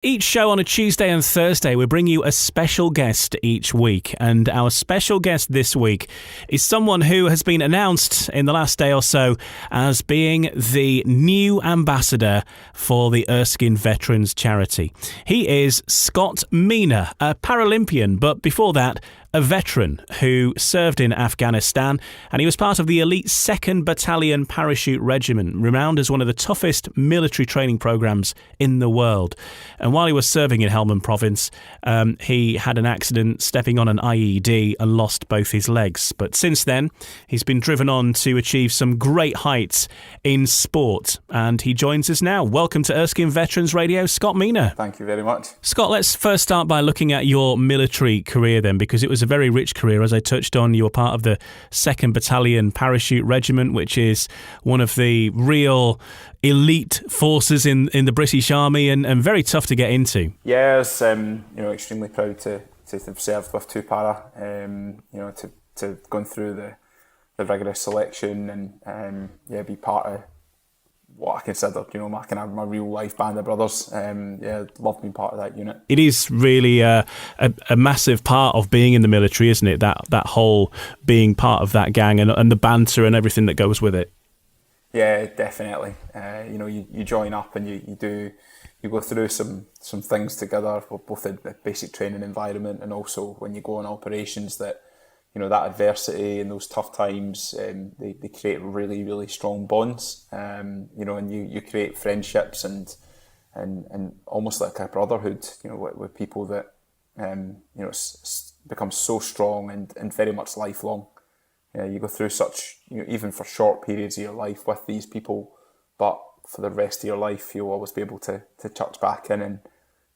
Each show on a Tuesday and Thursday, we bring you a special guest each week. And our special guest this week is someone who has been announced in the last day or so as being the new ambassador for the Erskine Veterans charity. He is Scott Meenagh, a Paralympian, but before that, a veteran who served in Afghanistan, and he was part of the elite 2nd Battalion Parachute Regiment, renowned as one of the toughest military training programs in the world. And while he was serving in Helmand Province, he had an accident stepping on an IED and lost both his legs. But since then, he's been driven on to achieve some great heights in sport, and he joins us now. Welcome to Erskine Veterans Radio, Scott Meenagh. Thank you very much. Scott, let's first start by looking at your military career then, because it was a very rich career. As I touched on, you were part of the 2nd Battalion Parachute Regiment, which is one of the real elite forces in the British Army, and very tough to get into. Yeah, I was extremely proud to have served with 2 Para, to gone through the rigorous selection and be part of what I consider, my real life band of brothers. Loved being part of that unit. It is really a massive part of being in the military, isn't it? That whole being part of that gang and the banter and everything that goes with it. Yeah, definitely. You join up and you go through some things together, both in the basic training environment and also when you go on operations that, that adversity and those tough times, they create really, really strong bonds, and you create friendships and almost like a brotherhood, with people that, becomes so strong and very much lifelong. You go through such, even for short periods of your life with these people, but for the rest of your life, you'll always be able to touch back in and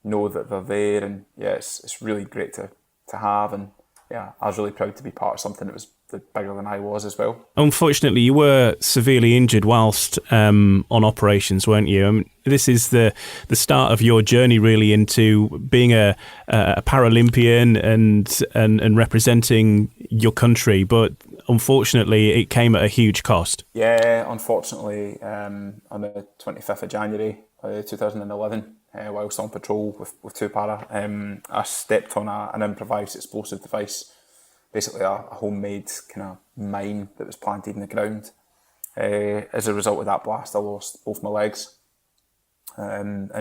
know that they're there. And it's really great to have. And I was really proud to be part of something that was bigger than I was as well. Unfortunately, you were severely injured whilst on operations, weren't you? I mean, this is the start of your journey really into being a Paralympian and representing your country, but unfortunately it came at a huge cost. Yeah, unfortunately, on the 25th of January 2011, whilst on patrol with 2 Para, I stepped on an improvised explosive device, basically a homemade kind of mine that was planted in the ground. As a result of that blast, I lost both my legs, and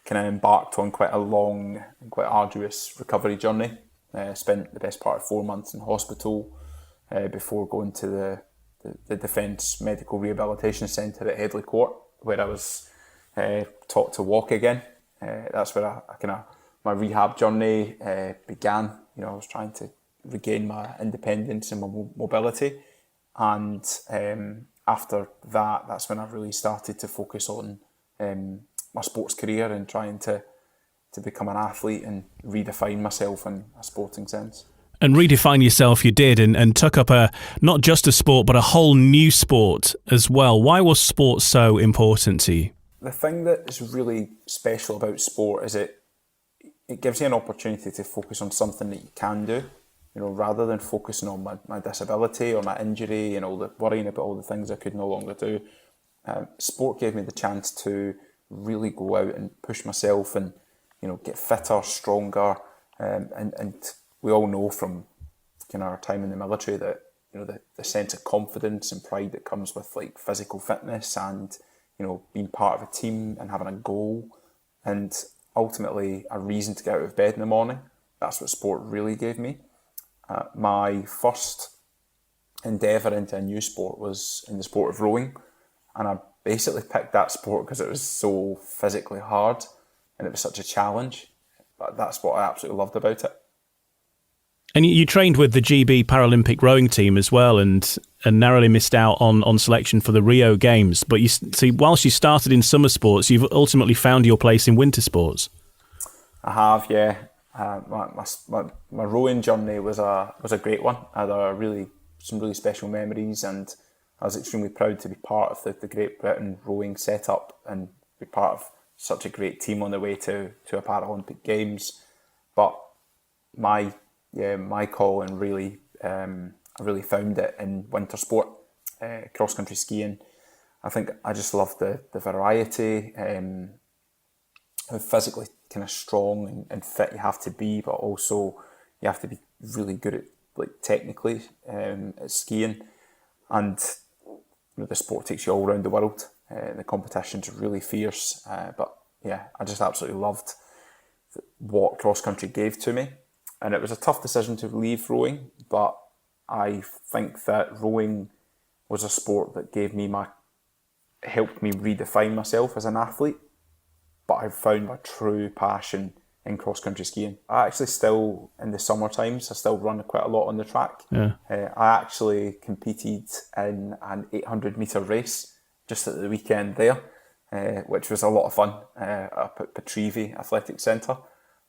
kind of embarked on quite a long and quite arduous recovery journey. Spent the best part of 4 months in hospital before going to the Defence Medical Rehabilitation Centre at Headley Court, where I was taught to walk again. That's where my rehab journey began. I was trying to regain my independence and my mobility, and after that's when I really started to focus on my sports career and trying to become an athlete and redefine myself in a sporting sense. And redefine yourself you did, and took up not just a sport but a whole new sport as well. Why was sport so important to you? The thing that is really special about sport is it gives you an opportunity to focus on something that you can do, rather than focusing on my disability or my injury and worrying about all the things I could no longer do. Sport gave me the chance to really go out and push myself and, get fitter, stronger, and we all know from our time in the military that, the sense of confidence and pride that comes with like physical fitness and, being part of a team and having a goal and ultimately a reason to get out of bed in the morning. That's what sport really gave me. My first endeavour into a new sport was in the sport of rowing, and I basically picked that sport because it was so physically hard and it was such a challenge, but that's what I absolutely loved about it. And you trained with the GB Paralympic rowing team as well, and narrowly missed out on selection for the Rio Games. But you see, whilst you started in summer sports, you've ultimately found your place in winter sports. I have, yeah. My rowing journey was a great one. I had some really special memories, and I was extremely proud to be part of the Great Britain rowing setup and be part of such a great team on the way to a Paralympic Games. But my calling really, I really found it in winter sport, cross country skiing. I think I just loved the variety how physically kind of strong and fit you have to be, but also you have to be really good at, like, technically at skiing. And the sport takes you all around the world. The competition's really fierce, but yeah, I just absolutely loved what cross country gave to me. And it was a tough decision to leave rowing, but I think that rowing was a sport that helped me redefine myself as an athlete. But I found my true passion in cross country skiing. I actually still, in the summer times, I still run quite a lot on the track. Yeah. I actually competed in an 800 metre race just at the weekend there, which was a lot of fun up at Petrivi Athletic Centre.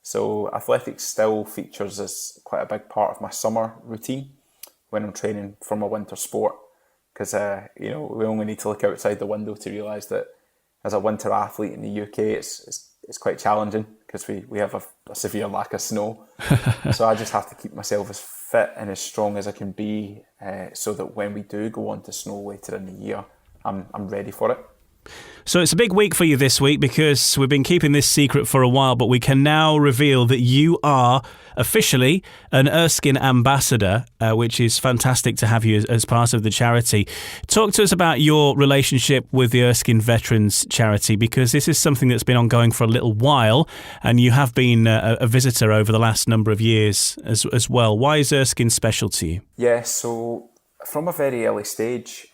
So athletics still features as quite a big part of my summer routine when I'm training for my winter sport, because we only need to look outside the window to realise that as a winter athlete in the UK, it's quite challenging because we have a severe lack of snow. So I just have to keep myself as fit and as strong as I can be, so that when we do go on to snow later in the year, I'm ready for it. So it's a big week for you this week, because we've been keeping this secret for a while, but we can now reveal that you are officially an Erskine Ambassador, which is fantastic to have you as part of the charity. Talk to us about your relationship with the Erskine Veterans charity, because this is something that's been ongoing for a little while, and you have been a visitor over the last number of years as well. Why is Erskine special to you? Yeah, so from a very early stage,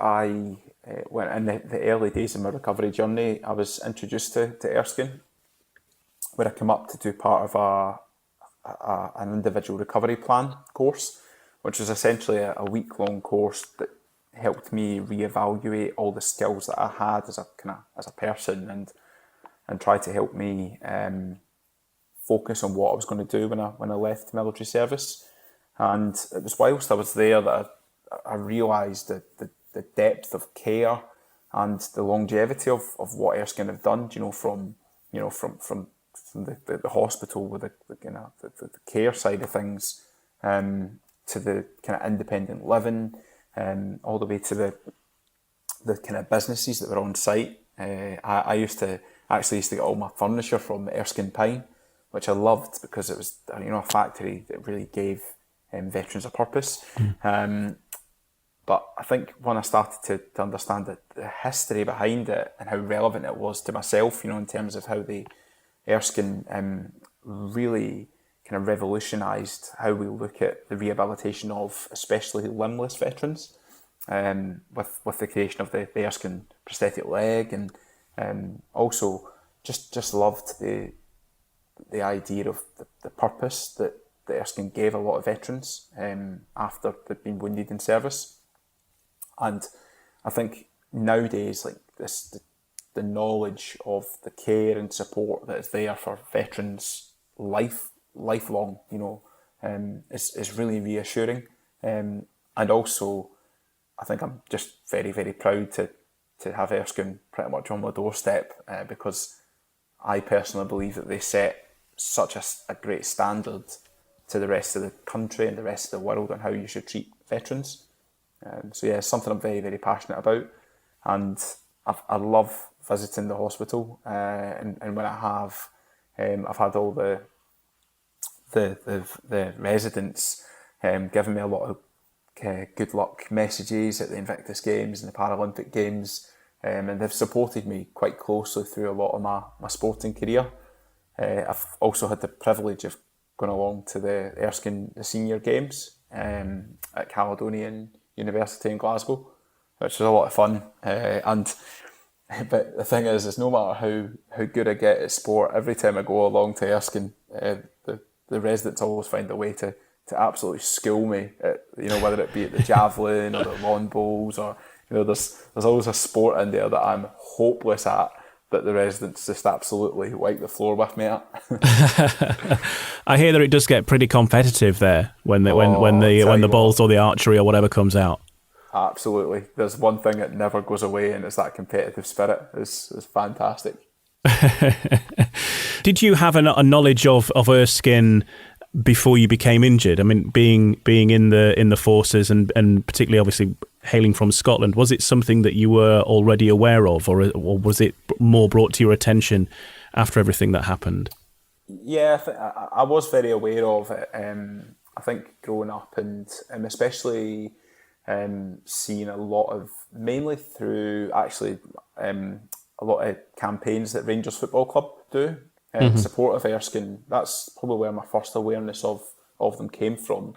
when in the early days of my recovery journey, I was introduced to Erskine, where I came up to do part of an individual recovery plan course, which was essentially a week-long course that helped me reevaluate all the skills that I had as a person, and try to help me focus on what I was going to do when I left military service. And it was whilst I was there that I realised that the depth of care and the longevity of what Erskine have done, from the hospital with the care side of things, to the kind of independent living, all the way to the kind of businesses that were on site. I used to get all my furniture from Erskine Pine, which I loved because it was a factory that really gave veterans a purpose. But I think when I started to understand the history behind it and how relevant it was to myself, in terms of how the Erskine really kind of revolutionised how we look at the rehabilitation of especially limbless veterans, with the creation of the Erskine prosthetic leg, and also just loved the idea of the purpose that Erskine gave a lot of veterans after they'd been wounded in service. And I think nowadays, like the knowledge of the care and support that is there for veterans lifelong, is really reassuring. And also, I think I'm just very, very proud to have Erskine pretty much on my doorstep, because I personally believe that they set such a great standard to the rest of the country and the rest of the world on how you should treat veterans. So yeah, it's something I'm very, very passionate about, and I love visiting the hospital. And when I have, I've had all the residents giving me a lot of good luck messages at the Invictus Games and the Paralympic Games, and they've supported me quite closely through a lot of my sporting career. I've also had the privilege of going along to the Senior Games at Caledonian University in Glasgow, which was a lot of fun. But the thing is no matter how good I get at sport, every time I go along to Erskine, the residents always find a way to absolutely school me at, whether it be at the javelin or the lawn bowls, or there's always a sport in there that I'm hopeless at, that the residents just absolutely wipe the floor with me at. I hear that it does get pretty competitive there when the bowls or the archery or whatever comes out. Absolutely. There's one thing that never goes away, and it's that competitive spirit. It's fantastic. Did you have a knowledge of Erskine before you became injured? I mean, being in the forces and particularly obviously hailing from Scotland, was it something that you were already aware of, or was it more brought to your attention after everything that happened? Yeah, I was very aware of it. I think growing up and especially seeing a lot of, mainly through actually a lot of campaigns that Rangers Football Club do in support of Erskine. That's probably where my first awareness of them came from.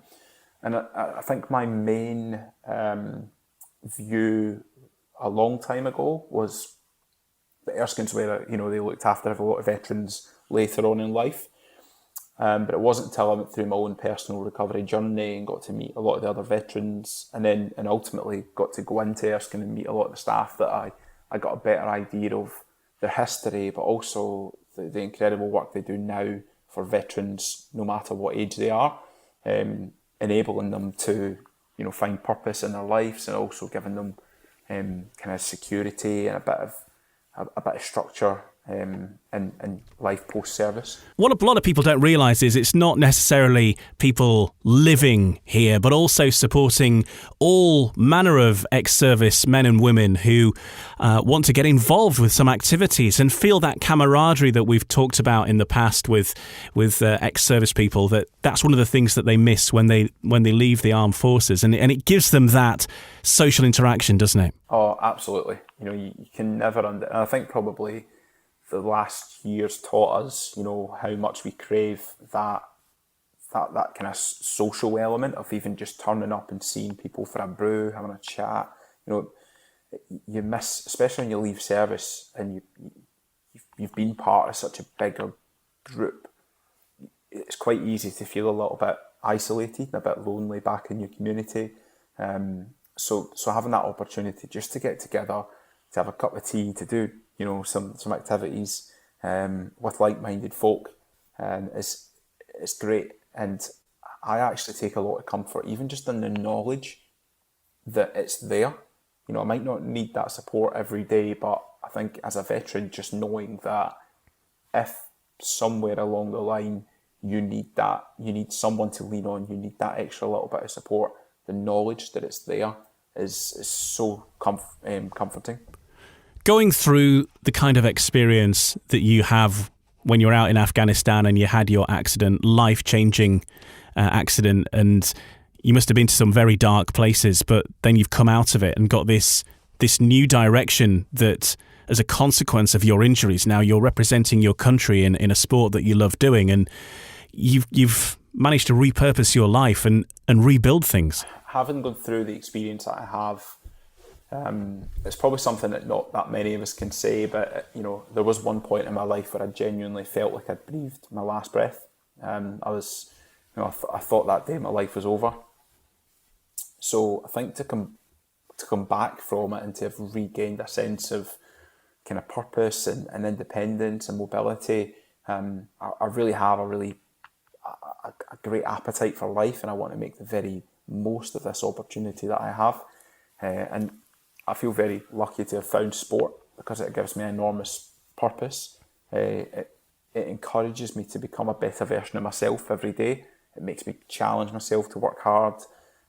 And I think my main view a long time ago was that Erskine's where, they looked after a lot of veterans later on in life. But it wasn't until I went through my own personal recovery journey and got to meet a lot of the other veterans and ultimately got to go into Erskine and meet a lot of the staff that I got a better idea of their history, but also the incredible work they do now for veterans, no matter what age they are, enabling them to, find purpose in their lives and also giving them kind of security and a bit of structure and life post-service. What a lot of people don't realise is it's not necessarily people living here, but also supporting all manner of ex-service men and women who want to get involved with some activities and feel that camaraderie that we've talked about in the past with ex-service people. That's one of the things that they miss when they leave the armed forces, and it gives them that social interaction, doesn't it? Oh, absolutely. You can never and I think probably the last year's taught us, how much we crave that kind of social element of even just turning up and seeing people for a brew, having a chat. You miss, especially when you leave service and you've been part of such a bigger group. It's quite easy to feel a little bit isolated, a bit lonely back in your community. So having that opportunity just to get together, to have a cup of tea, to do some activities with like-minded folk is great. And I actually take a lot of comfort even just in the knowledge that it's there. I might not need that support every day, but I think as a veteran, just knowing that if somewhere along the line you need someone to lean on, you need that extra little bit of support, the knowledge that it's there is so comforting. Going through the kind of experience that you have when you're out in Afghanistan and you had your accident, life-changing accident, and you must have been to some very dark places, but then you've come out of it and got this new direction that, as a consequence of your injuries, now you're representing your country in a sport that you love doing, and you've managed to repurpose your life and rebuild things. Having gone through the experience that I have, it's probably something that not that many of us can say, but there was one point in my life where I genuinely felt like I'd breathed my last breath. I thought that day my life was over. So I think to come back from it and to have regained a sense of kind of purpose and independence and mobility, I really have a great appetite for life, and I want to make the very most of this opportunity that I have. And I feel very lucky to have found sport because it gives me enormous purpose. It encourages me to become a better version of myself every day. It makes me challenge myself to work hard.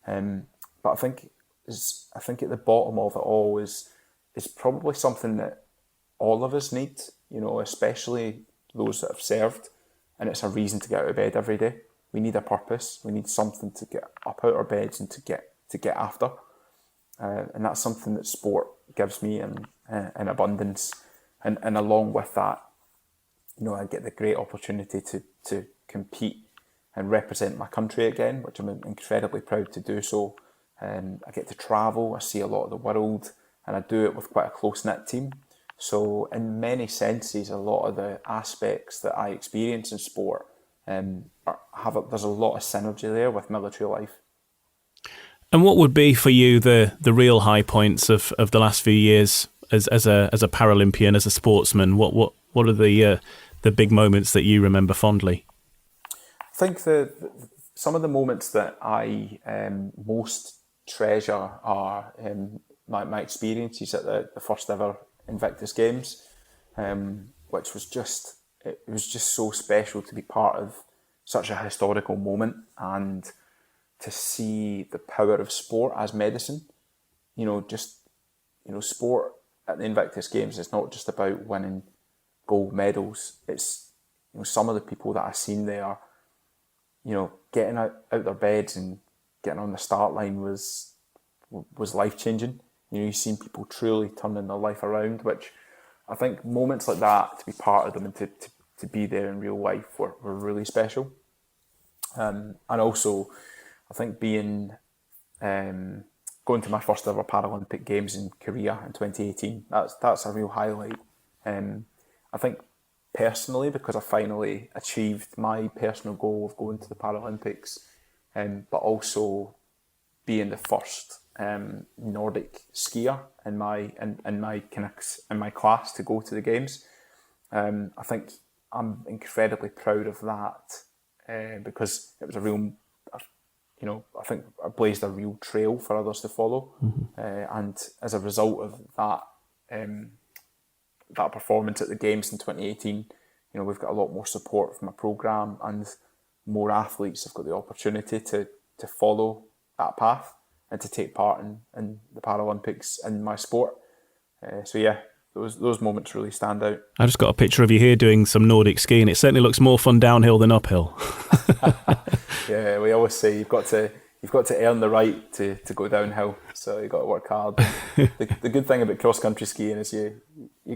But I think at the bottom of it all is probably something that all of us need, especially those that have served. And it's a reason to get out of bed every day. We need a purpose. We need something to get up out of our beds and to get after. And that's something that sport gives me in abundance. And along with that, I get the great opportunity to compete and represent my country again, which I'm incredibly proud to do so. I get to travel, I see a lot of the world, and I do it with quite a close-knit team. So in many senses, a lot of the aspects that I experience in sport, there's a lot of synergy there with military life. And what would be for you the real high points of the last few years as a Paralympian, as a sportsman? What are the big moments that you remember fondly? I think some of the moments that I most treasure are my experiences at the first ever Invictus Games, which was just so special to be part of such a historical moment and to see the power of sport as medicine. Sport at the Invictus Games is not just about winning gold medals. It's, some of the people that I've seen there, getting out their beds and getting on the start line was life-changing. You've seen people truly turning their life around, which I think moments like that, to be part of them and to be there in real life were really special. And also, I think going to my first ever Paralympic Games in Korea in 2018, that's a real highlight. I think personally, because I finally achieved my personal goal of going to the Paralympics, but also being the first Nordic skier in my class to go to the games. I think I'm incredibly proud of that because it was a real, I think I blazed a real trail for others to follow. And as a result of that performance at the Games in 2018, we've got a lot more support from a programme, and more athletes have got the opportunity to follow that path and to take part in the Paralympics in my sport. So yeah, those moments really stand out. I just got a picture of you here doing some Nordic skiing. It certainly looks more fun downhill than uphill. Yeah, we always say you've got to earn the right to go downhill, so you've got to work hard. The good thing about cross-country skiing is you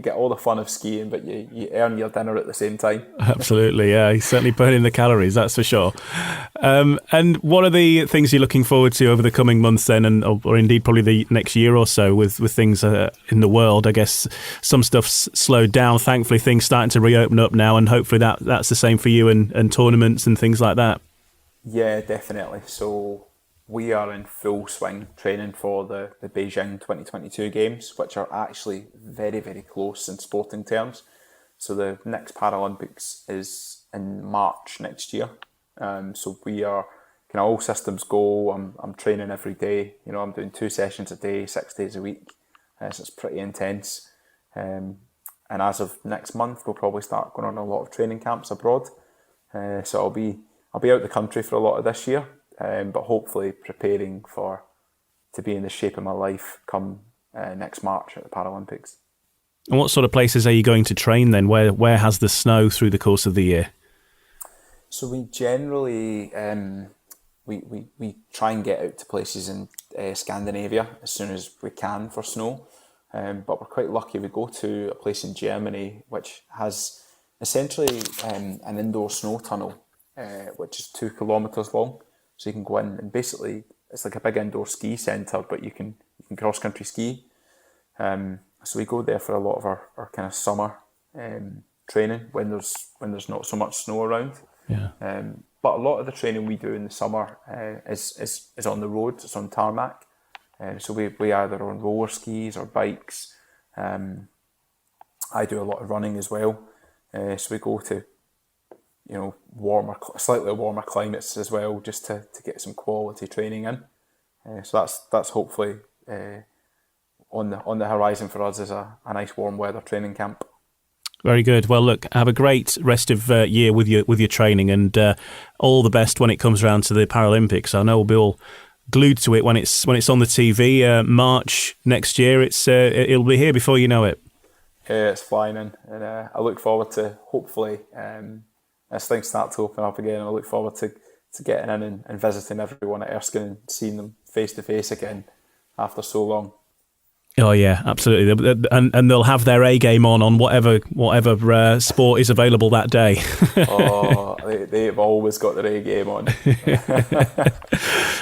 get all the fun of skiing, but you earn your dinner at the same time. Absolutely, yeah. You're certainly burning the calories, that's for sure. And what are the things you're looking forward to over the coming months then, or indeed probably the next year or so with things in the world? I guess some stuff's slowed down. Thankfully, things starting to reopen up now, and hopefully that's the same for you and tournaments and things like that. Yeah, definitely. So we are in full swing training for the Beijing 2022 Games, which are actually very, very close in sporting terms. So the next Paralympics is in March next year. So we are kind of all systems go. I'm training every day. I'm doing 2 sessions a day, 6 days a week. So it's pretty intense. And as of next month, we'll probably start going on a lot of training camps abroad. So I'll be out the country for a lot of this year. But hopefully preparing to be in the shape of my life come next March at the Paralympics. And what sort of places are you going to train then? Where has the snow through the course of the year? So we generally we try and get out to places in Scandinavia as soon as we can for snow. But we're quite lucky. We go to a place in Germany which has essentially an indoor snow tunnel, which is 2 kilometres long. So you can go in and basically it's like a big indoor ski centre, but you can cross country ski. So we go there for a lot of our kind of summer training when there's not so much snow around. Yeah. But a lot of the training we do in the summer is on the road. It's on tarmac. So we either on roller skis or bikes. I do a lot of running as well. So we go to slightly warmer climates as well, just to get some quality training in. So that's hopefully on the horizon for us, is a nice warm weather training camp. Very good. Well, look, have a great rest of year with your training, and all the best when it comes around to the Paralympics. I know we'll be all glued to it when it's on the TV. March next year, it'll be here before you know it. Yeah, it's flying in, and I look forward to hopefully. As things start to open up again, I look forward to getting in and visiting everyone at Erskine and seeing them face to face again after so long. Oh yeah, absolutely, and they'll have their A game on whatever sport is available that day. Oh, they've always got their A game on.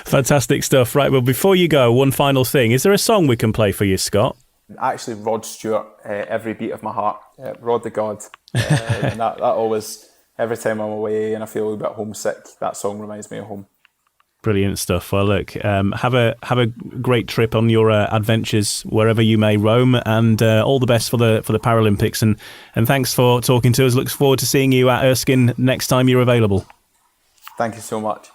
Fantastic stuff. Right, well, before you go, one final thing: is there a song we can play for you, Scott? Actually, Rod Stewart, Every Beat of My Heart, Rod the God, and that always. Every time I'm away and I feel a bit homesick, that song reminds me of home. Brilliant stuff. Well, look, have a great trip on your adventures wherever you may roam, and all the best for the Paralympics. And thanks for talking to us. Look forward to seeing you at Erskine next time you're available. Thank you so much.